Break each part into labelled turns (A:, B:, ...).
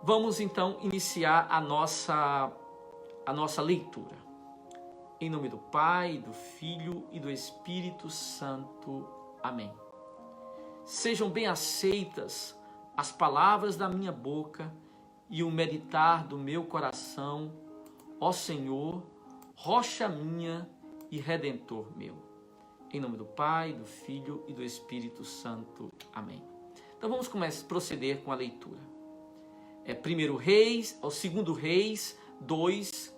A: Vamos então iniciar a nossa leitura. Em nome do Pai, do Filho e do Espírito Santo. Amém. Sejam bem aceitas as palavras da minha boca e o meditar do meu coração, ó Senhor, rocha minha e redentor meu. Em nome do Pai, do Filho e do Espírito Santo. Amém. Então vamos proceder com a leitura. É 2 Reis 2,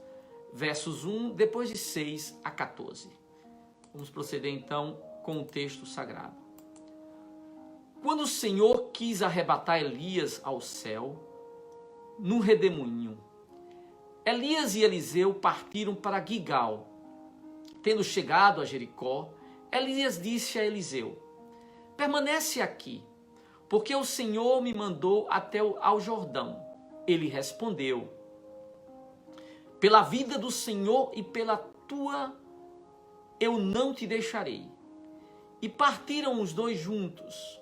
A: versos 1, depois de 6 a 14. Vamos proceder então com o texto sagrado. Quando o Senhor quis arrebatar Elias ao céu, num redemoinho, Elias e Eliseu partiram para Gigal. Tendo chegado a Jericó, Elias disse a Eliseu: permanece aqui, porque o Senhor me mandou até ao Jordão. Ele respondeu: pela vida do Senhor e pela tua, eu não te deixarei. E partiram os dois juntos.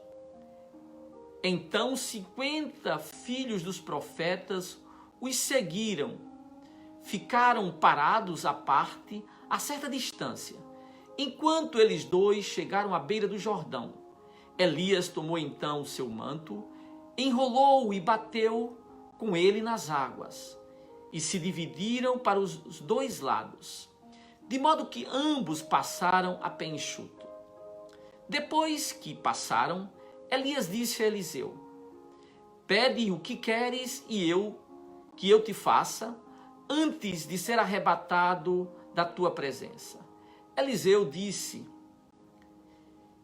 A: Então 50 filhos dos profetas os seguiram. Ficaram parados à parte, a certa distância, enquanto eles dois chegaram à beira do Jordão. Elias tomou então o seu manto, enrolou-o e bateu com ele nas águas, e se dividiram para os dois lados, de modo que ambos passaram a pé enxuto. Depois que passaram, Elias disse a Eliseu: pede o que queres e que eu te faça, antes de ser arrebatado da tua presença. Eliseu disse: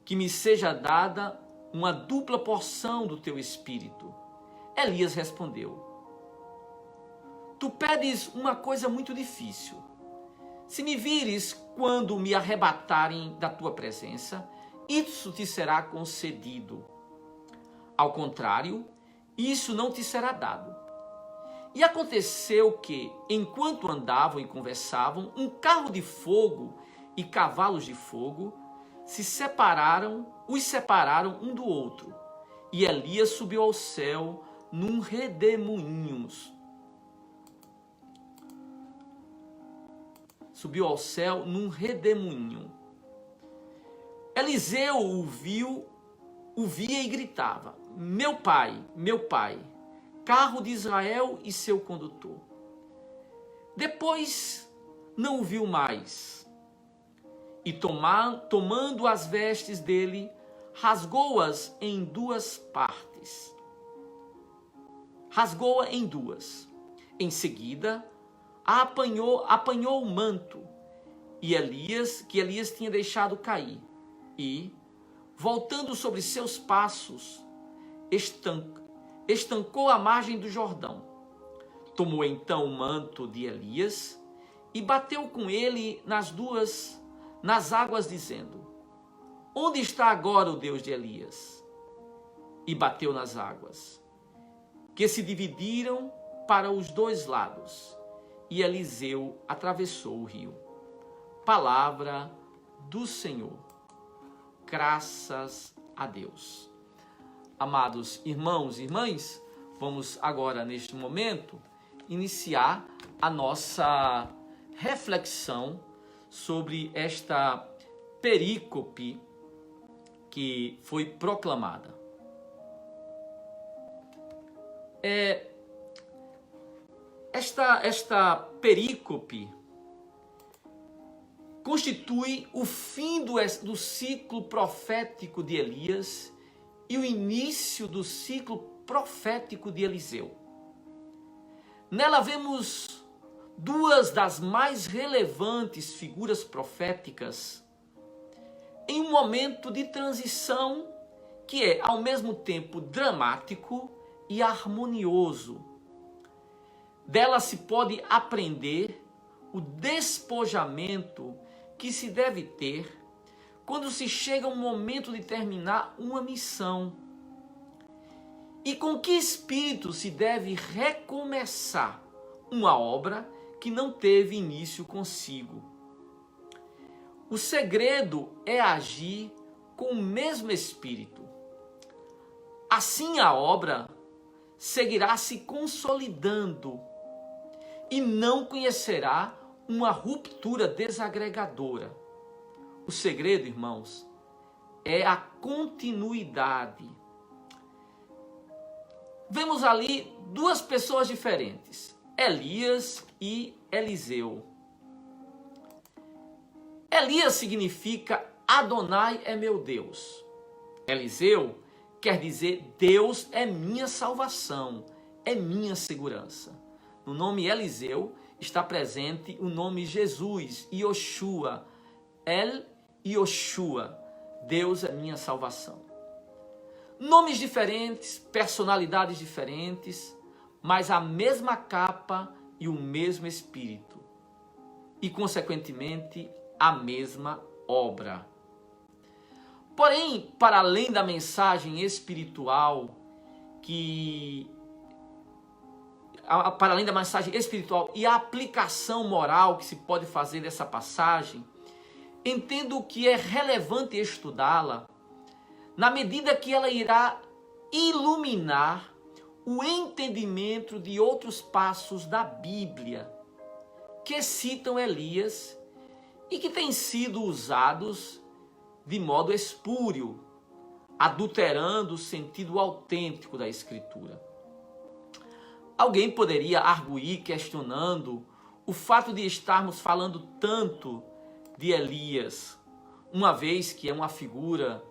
A: que me seja dada uma dupla porção do teu espírito. Elias respondeu: tu pedes uma coisa muito difícil. Se me vires quando me arrebatarem da tua presença, isso te será concedido. Ao contrário, isso não te será dado. E aconteceu que, enquanto andavam e conversavam, um carro de fogo e cavalos de fogo os separaram um do outro. E Elias subiu ao céu num redemoinho. Eliseu o via e gritava: meu pai, carro de Israel e seu condutor. Depois não o viu mais. E tomando as vestes dele, rasgou-as em duas partes. Rasgou-a em duas. Em seguida, apanhou o manto que Elias tinha deixado cair. E, voltando sobre seus passos, estancou a margem do Jordão. Tomou então o manto de Elias e bateu com ele nas águas, dizendo: onde está agora o Deus de Elias? E bateu nas águas, que se dividiram para os dois lados, e Eliseu atravessou o rio. Palavra do Senhor. Graças a Deus. Amados irmãos e irmãs, vamos agora, neste momento, iniciar a nossa reflexão sobre esta perícope que foi proclamada. Esta perícope constitui o fim do ciclo profético de Elias e o início do ciclo profético de Eliseu. Nela vemos duas das mais relevantes figuras proféticas em um momento de transição que é, ao mesmo tempo, dramático e harmonioso. Dela se pode aprender o despojamento que se deve ter quando se chega um momento de terminar uma missão. E com que espírito se deve recomeçar uma obra que não teve início consigo. O segredo é agir com o mesmo espírito. Assim a obra seguirá se consolidando e não conhecerá uma ruptura desagregadora. O segredo, irmãos, é a continuidade. Vemos ali duas pessoas diferentes, Elias e Eliseu. Elias significa Adonai é meu Deus. Eliseu quer dizer Deus é minha salvação, é minha segurança. No nome Eliseu está presente o nome Jesus, Yoshua, El Yoshua, Deus é minha salvação. Nomes diferentes, personalidades diferentes, mas a mesma capa e o mesmo Espírito. E, consequentemente, a mesma obra. Porém, para além da mensagem espiritual para além da mensagem espiritual e a aplicação moral que se pode fazer dessa passagem, entendo que é relevante estudá-la na medida que ela irá iluminar o entendimento de outros passos da Bíblia que citam Elias e que têm sido usados de modo espúrio, adulterando o sentido autêntico da Escritura. Alguém poderia arguir questionando o fato de estarmos falando tanto de Elias, uma vez que é uma figura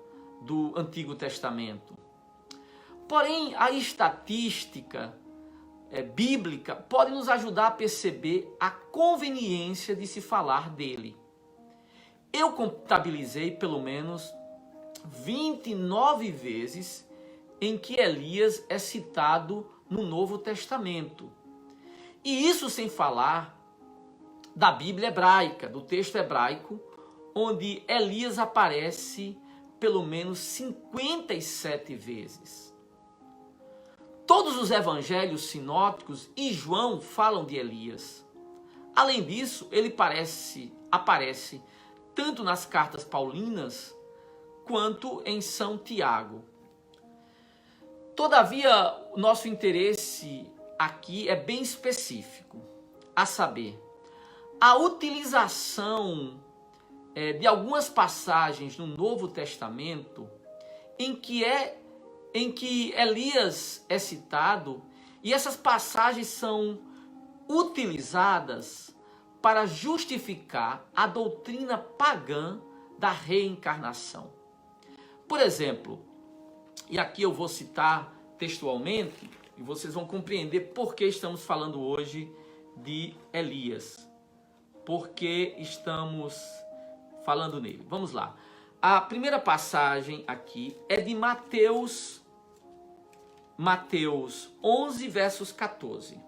A: do Antigo Testamento. Porém, a estatística bíblica pode nos ajudar a perceber a conveniência de se falar dele. Eu contabilizei pelo menos 29 vezes em que Elias é citado no Novo Testamento. E isso sem falar da Bíblia hebraica, do texto hebraico, onde Elias aparece pelo menos 57 vezes. Todos os evangelhos sinóticos e João falam de Elias. Além disso, ele aparece tanto nas cartas paulinas quanto em São Tiago. Todavia, o nosso interesse aqui é bem específico, a saber, a utilização de algumas passagens no Novo Testamento em que Elias é citado, e essas passagens são utilizadas para justificar a doutrina pagã da reencarnação. Por exemplo, e aqui eu vou citar textualmente, e vocês vão compreender por que estamos falando hoje de Elias. Por que estamos falando nele. Vamos lá. A primeira passagem aqui é de Mateus 11, versos 14.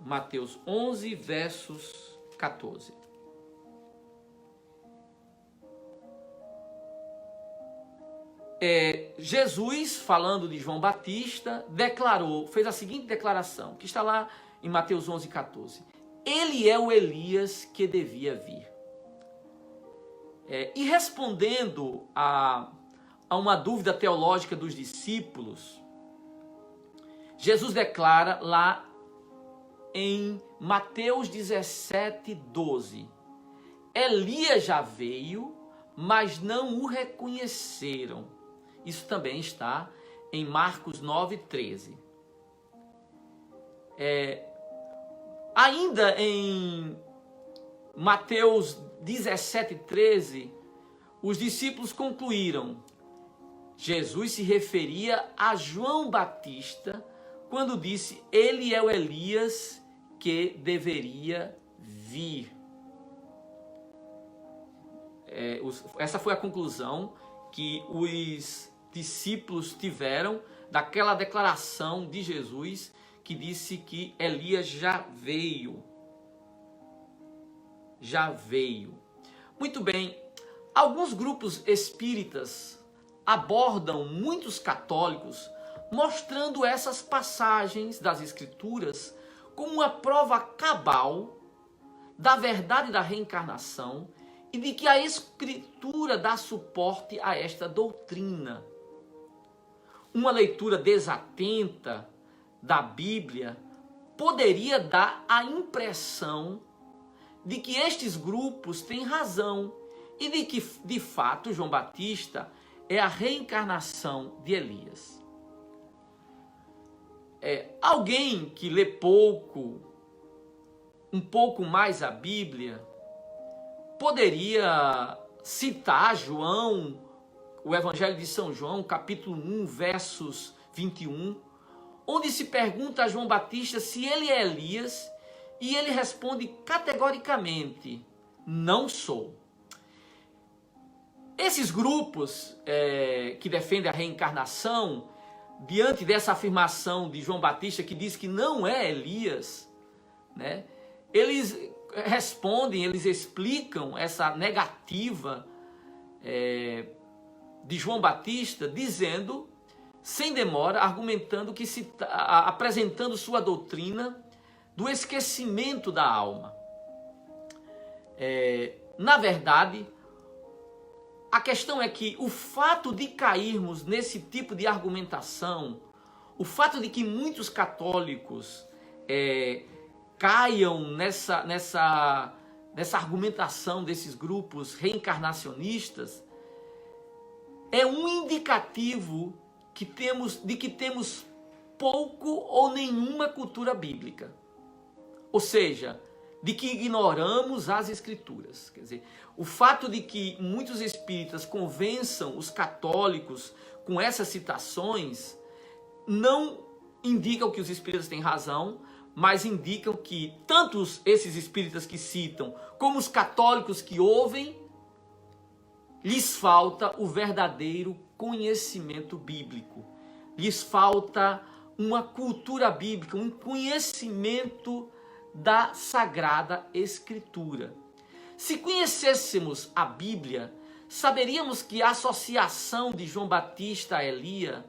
A: Mateus 11, versos 14. Jesus, falando de João Batista, fez a seguinte declaração, que está lá em Mateus 11, 14. Ele é o Elias que devia vir. E respondendo a uma dúvida teológica dos discípulos, Jesus declara lá em Mateus 17, 12, Elias já veio, mas não o reconheceram. Isso também está em Marcos 9, 13. Ainda em Mateus 17, 13, os discípulos concluíram. Jesus se referia a João Batista quando disse, ele é o Elias que deveria vir. Essa foi a conclusão que os discípulos tiveram daquela declaração de Jesus que disse que Elias já veio. Já veio. Muito bem, alguns grupos espíritas abordam muitos católicos mostrando essas passagens das Escrituras como uma prova cabal da verdade da reencarnação e de que a Escritura dá suporte a esta doutrina. uma leitura desatenta da Bíblia poderia dar a impressão de que estes grupos têm razão e de que, de fato, João Batista é a reencarnação de Elias. Alguém que lê um pouco mais a Bíblia, poderia citar João, o Evangelho de São João, capítulo 1, versos 21, onde se pergunta a João Batista se ele é Elias, e ele responde categoricamente: não sou. Esses grupos que defendem a reencarnação, diante dessa afirmação de João Batista, que diz que não é Elias, né, eles respondem, eles explicam essa negativa de João Batista, dizendo, sem demora, argumentando que apresentando sua doutrina do esquecimento da alma. Na verdade, a questão é que o fato de cairmos nesse tipo de argumentação, o fato de que muitos católicos caiam nessa argumentação desses grupos reencarnacionistas, é um indicativo de que temos pouco ou nenhuma cultura bíblica. Ou seja, de que ignoramos as Escrituras. Quer dizer, o fato de que muitos espíritas convençam os católicos com essas citações não indicam que os espíritas têm razão, mas indicam que tanto esses espíritas que citam, como os católicos que ouvem, lhes falta o verdadeiro conhecimento bíblico. Lhes falta uma cultura bíblica, um conhecimento da Sagrada Escritura. Se conhecêssemos a Bíblia, saberíamos que a associação de João Batista a Elias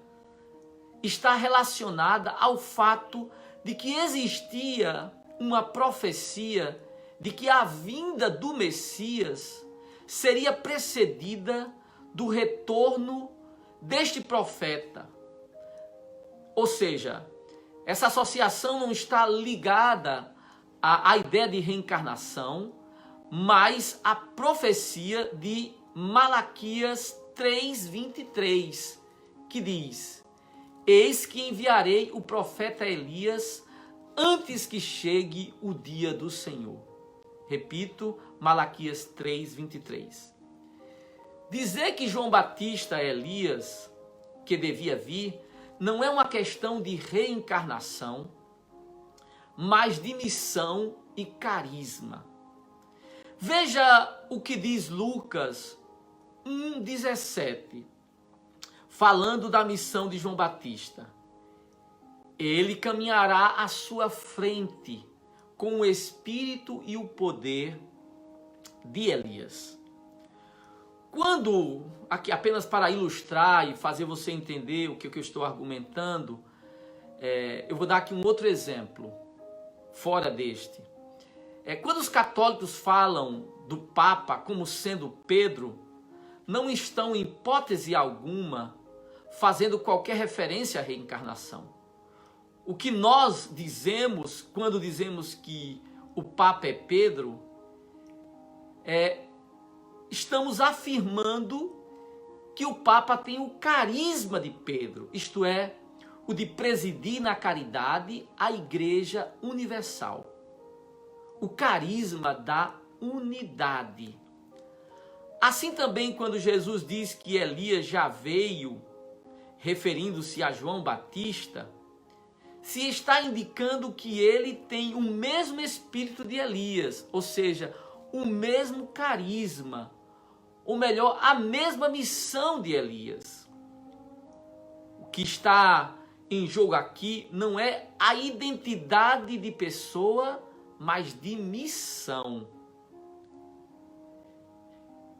A: está relacionada ao fato de que existia uma profecia de que a vinda do Messias seria precedida do retorno deste profeta. Ou seja, essa associação não está ligada à ideia de reencarnação, mas à profecia de Malaquias 3:23, que diz: eis que enviarei o profeta Elias antes que chegue o dia do Senhor. Repito, Malaquias 3:23. Dizer que João Batista é Elias, que devia vir, não é uma questão de reencarnação, mas de missão e carisma. Veja o que diz Lucas 1:17, falando da missão de João Batista. Ele caminhará à sua frente com o espírito e o poder de Elias. Quando, aqui apenas para ilustrar e fazer você entender o que eu estou argumentando, eu vou dar aqui um outro exemplo, fora deste. Quando os católicos falam do Papa como sendo Pedro, não estão em hipótese alguma fazendo qualquer referência à reencarnação. O que nós dizemos quando dizemos que o Papa é Pedro, estamos afirmando que o Papa tem o carisma de Pedro, isto é, o de presidir na caridade a Igreja Universal. O carisma da unidade. Assim também quando Jesus diz que Elias já veio, referindo-se a João Batista, se está indicando que ele tem o mesmo espírito de Elias, ou seja, o mesmo carisma, ou melhor, a mesma missão de Elias. O que está em jogo aqui não é a identidade de pessoa, mas de missão.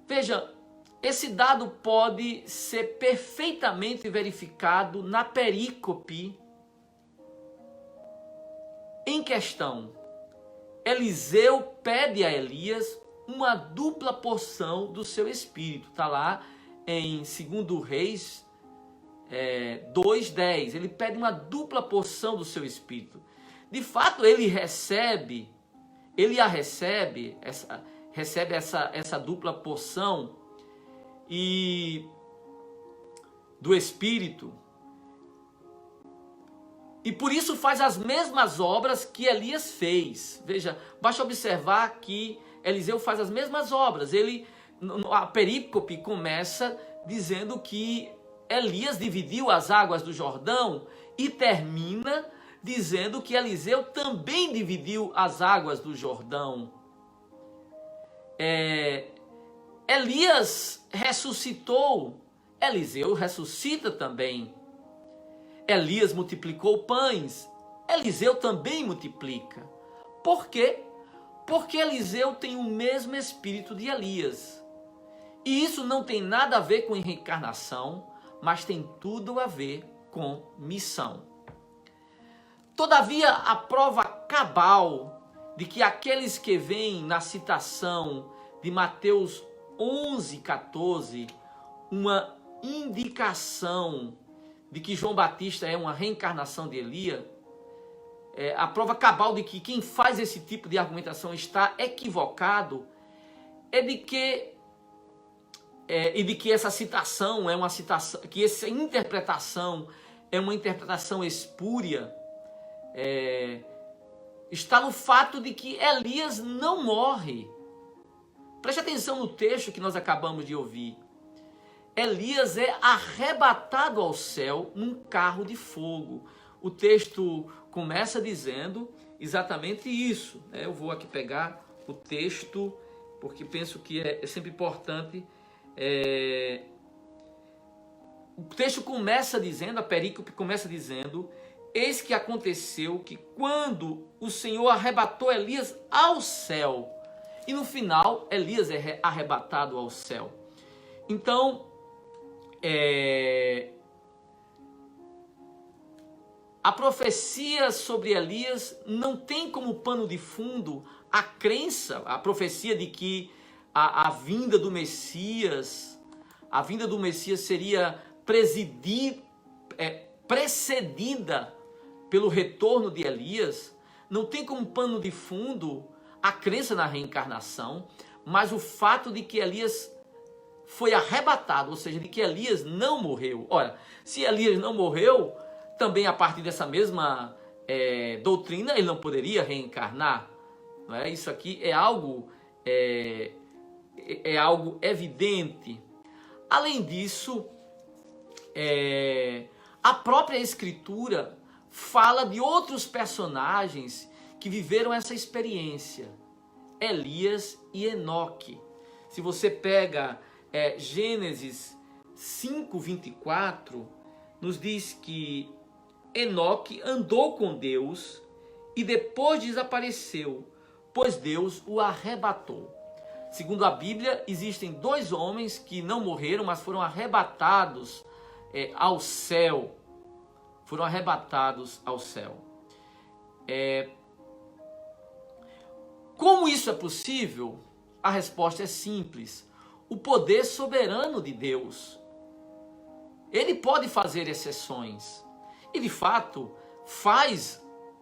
A: Veja, esse dado pode ser perfeitamente verificado na perícope em questão. Eliseu pede a Elias uma dupla porção do seu espírito. Está lá em 2 Reis, 2:10, ele pede uma dupla porção do seu Espírito. De fato, ele recebe essa dupla porção do Espírito, e por isso faz as mesmas obras que Elias fez. Veja, basta observar que Eliseu faz as mesmas obras. A perícope começa dizendo que Elias dividiu as águas do Jordão e termina dizendo que Eliseu também dividiu as águas do Jordão. Elias ressuscitou, Eliseu ressuscita também. Elias multiplicou pães, Eliseu também multiplica. Por quê? Porque Eliseu tem o mesmo espírito de Elias. E isso não tem nada a ver com reencarnação, mas tem tudo a ver com missão. Todavia, a prova cabal de que aqueles que veem na citação de Mateus 11:14 uma indicação de que João Batista é uma reencarnação de Elias, a prova cabal de que quem faz esse tipo de argumentação está equivocado, de que essa citação é uma citação, que essa interpretação é uma interpretação espúria, está no fato de que Elias não morre. Preste atenção no texto que nós acabamos de ouvir. Elias é arrebatado ao céu num carro de fogo. O texto começa dizendo exatamente isso. Eu vou aqui pegar o texto, porque penso que é sempre importante. O texto começa dizendo, a perícope começa dizendo: eis que aconteceu que quando o Senhor arrebatou Elias ao céu, e no final Elias é arrebatado ao céu. Então, a profecia sobre Elias não tem como pano de fundo a crença, a profecia de que a vinda do Messias seria precedida pelo retorno de Elias. Não tem como pano de fundo a crença na reencarnação, mas o fato de que Elias foi arrebatado, ou seja, de que Elias não morreu. Ora, se Elias não morreu, também a partir dessa mesma doutrina, ele não poderia reencarnar. Não é? Isso aqui é algo evidente. Além disso, a própria Escritura fala de outros personagens que viveram essa experiência, Elias e Enoque. Se você pega Gênesis 5:24, nos diz que Enoque andou com Deus e depois desapareceu, pois Deus o arrebatou. Segundo a Bíblia, existem 2 homens que não morreram, mas foram arrebatados ao céu. Foram arrebatados ao céu. Como isso é possível? A resposta é simples. O poder soberano de Deus. Ele pode fazer exceções. E de fato,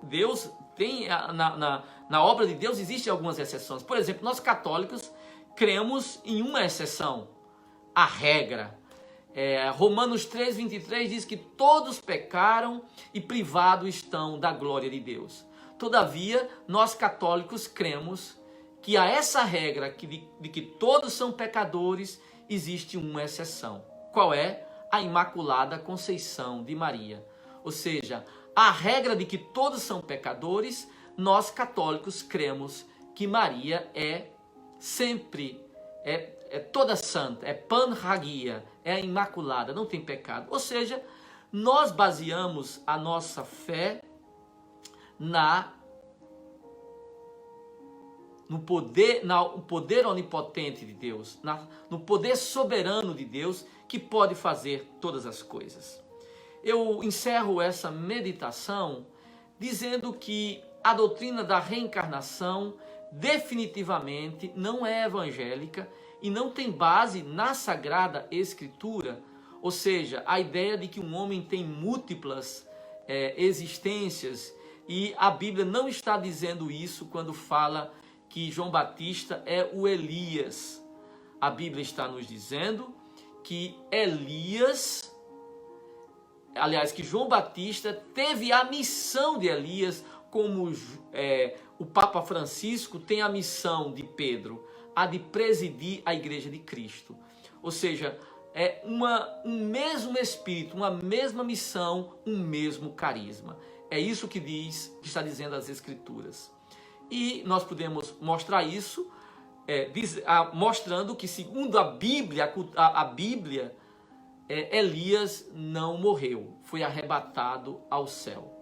A: Deus tem, na obra de Deus existem algumas exceções. Por exemplo, nós católicos cremos em uma exceção, a regra. Romanos 3:23 diz que todos pecaram e privados estão da glória de Deus. Todavia, nós católicos cremos que a essa regra de que todos são pecadores, existe uma exceção. Qual é? A Imaculada Conceição de Maria. Ou seja, a regra de que todos são pecadores, nós católicos cremos que Maria é sempre, toda santa, é panhagia, é a Imaculada, não tem pecado. Ou seja, nós baseamos a nossa fé no poder onipotente de Deus, no poder soberano de Deus, que pode fazer todas as coisas. Eu encerro essa meditação dizendo que a doutrina da reencarnação definitivamente não é evangélica e não tem base na Sagrada Escritura, Ou seja, a ideia de que um homem tem múltiplas existências, e a Bíblia não está dizendo isso quando fala que João Batista é o Elias. A Bíblia está nos dizendo que Elias, aliás, que João Batista teve a missão de Elias, como o Papa Francisco tem a missão de Pedro, a de presidir a Igreja de Cristo. Ou seja, é um mesmo Espírito, uma mesma missão, um mesmo carisma. É isso que está dizendo as Escrituras. E nós podemos mostrar isso, mostrando que, segundo a Bíblia, Elias não morreu, foi arrebatado ao céu.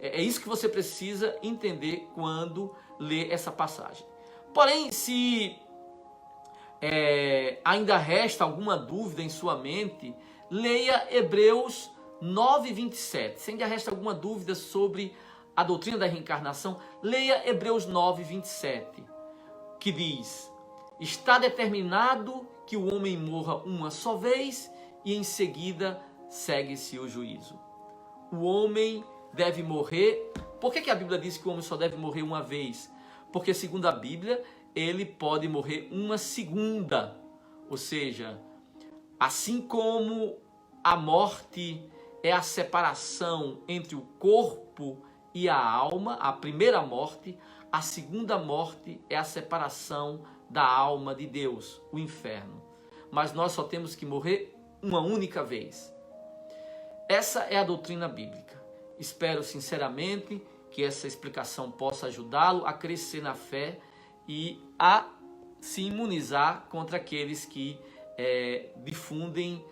A: É isso que você precisa entender quando lê essa passagem. Porém, se ainda resta alguma dúvida em sua mente, leia Hebreus 9:27. Se ainda resta alguma dúvida sobre a doutrina da reencarnação, leia Hebreus 9:27, que diz: está determinado que o homem morra uma só vez e em seguida segue-se o juízo. O homem deve morrer. Por que a Bíblia diz que o homem só deve morrer uma vez? Porque, segundo a Bíblia, ele pode morrer uma segunda. Ou seja, assim como a morte é a separação entre o corpo e a alma, a primeira morte, a segunda morte é a separação da alma de Deus, o inferno. Mas nós só temos que morrer uma única vez. Essa é a doutrina bíblica. Espero sinceramente que essa explicação possa ajudá-lo a crescer na fé e a se imunizar contra aqueles que difundem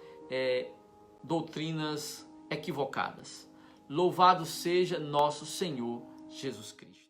A: doutrinas equivocadas. Louvado seja nosso Senhor Jesus Cristo.